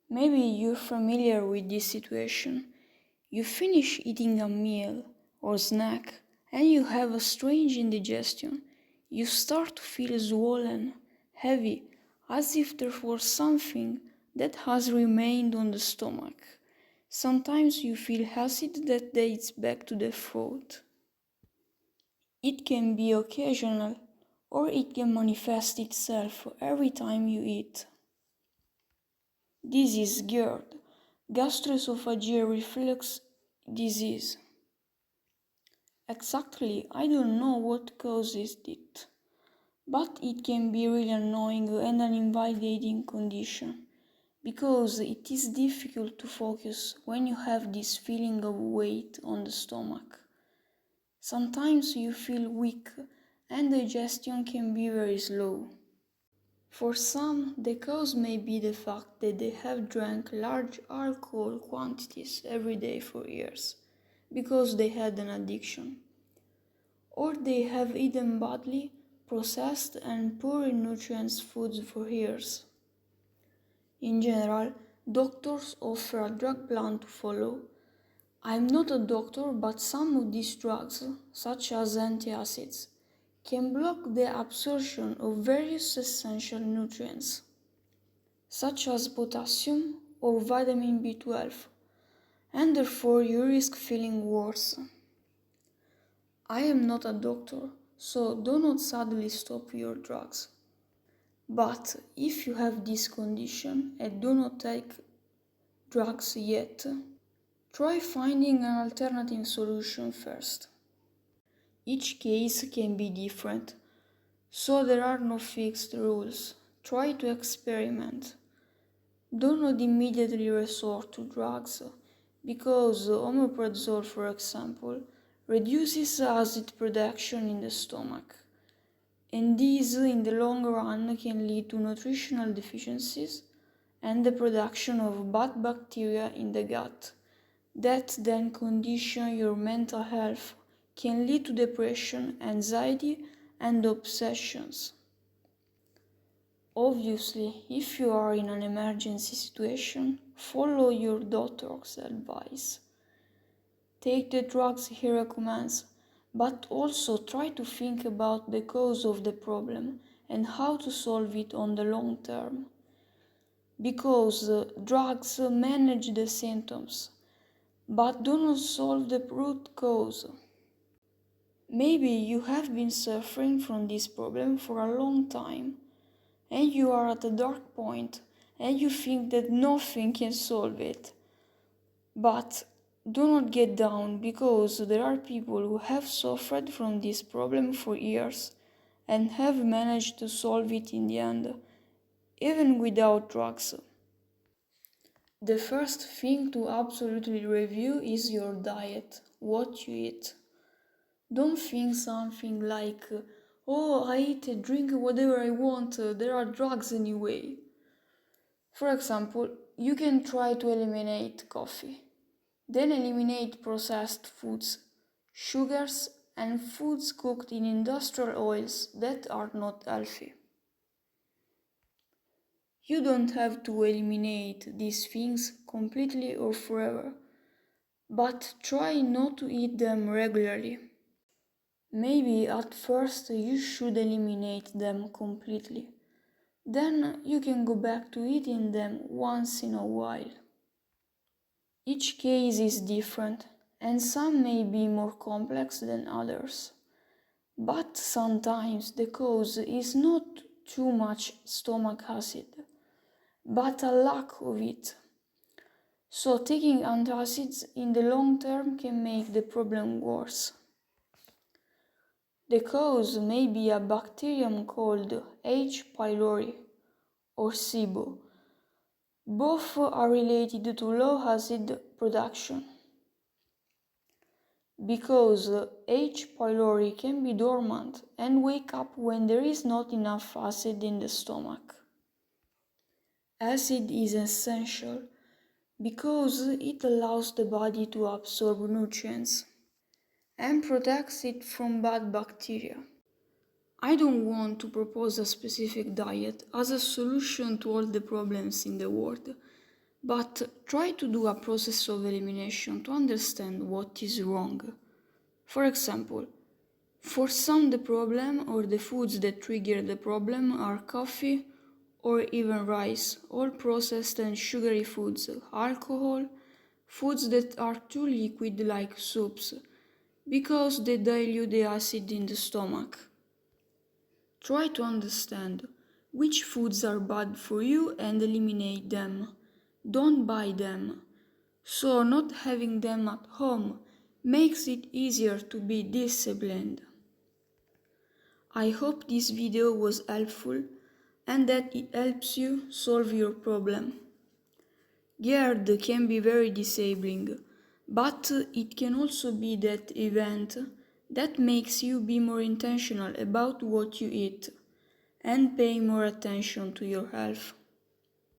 Maybe you're familiar with this situation. You finish eating a meal or snack and you have a strange indigestion. You start to feel swollen, heavy, as if there was something that has remained on the stomach. Sometimes you feel acid that dates back to the throat. It can be occasional, or it can manifest itself every time you eat. This is Gerd, gastroesophageal reflux disease. Exactly, I don't know what causes it, but it can be really annoying and an invalidating condition, because it is difficult to focus when you have this feeling of weight on the stomach. Sometimes you feel weak and digestion can be very slow. For some, the cause may be the fact that they have drank large alcohol quantities every day for years, because they had an addiction. Or they have eaten badly, processed and poor in nutrients foods for years. In general, doctors offer a drug plan to follow. I'm not a doctor, but some of these drugs, such as antacids, can block the absorption of various essential nutrients, such as potassium or vitamin B12, and therefore you risk feeling worse. I am not a doctor, so do not suddenly stop your drugs. But if you have this condition and do not take drugs yet, try finding an alternative solution first. Each case can be different, so there are no fixed rules. Try to experiment. Do not immediately resort to drugs, because omeprazole, for example, reduces acid production in the stomach, and this in the long run can lead to nutritional deficiencies and the production of bad bacteria in the gut that then condition your mental health, can lead to depression, anxiety, and obsessions. Obviously, if you are in an emergency situation, follow your doctor's advice. Take the drugs he recommends, but also try to think about the cause of the problem and how to solve it on the long term. Because drugs manage the symptoms, but do not solve the root cause. Maybe you have been suffering from this problem for a long time, and you are at a dark point, and you think that nothing can solve it. But do not get down, because there are people who have suffered from this problem for years and have managed to solve it in the end, even without drugs. The first thing to absolutely review is your diet, what you eat. Don't think something like, oh, I eat, drink whatever I want, there are drugs anyway. For example, you can try to eliminate coffee. Then eliminate processed foods, sugars, and foods cooked in industrial oils that are not healthy. You don't have to eliminate these things completely or forever, but try not to eat them regularly. Maybe at first you should eliminate them completely. Then you can go back to eating them once in a while. Each case is different, and some may be more complex than others. But sometimes the cause is not too much stomach acid, but a lack of it. So taking antacids in the long term can make the problem worse. The cause may be a bacterium called H. pylori or SIBO. Both are related to low acid production, because H. pylori can be dormant and wake up when there is not enough acid in the stomach. Acid is essential because it allows the body to absorb nutrients and protects it from bad bacteria. I don't want to propose a specific diet as a solution to all the problems in the world, But try to do a process of elimination to understand what is wrong. For example, for some the problem or the foods that trigger the problem are coffee or even rice, all processed and sugary foods, alcohol, foods that are too liquid like soups, because they dilute the acid in the stomach. Try to understand which foods are bad for you and eliminate them. Don't buy them. So not having them at home makes it easier to be disciplined. I hope this video was helpful and that it helps you solve your problem. Gerd can be very disabling, but it can also be that event that makes you be more intentional about what you eat and pay more attention to your health.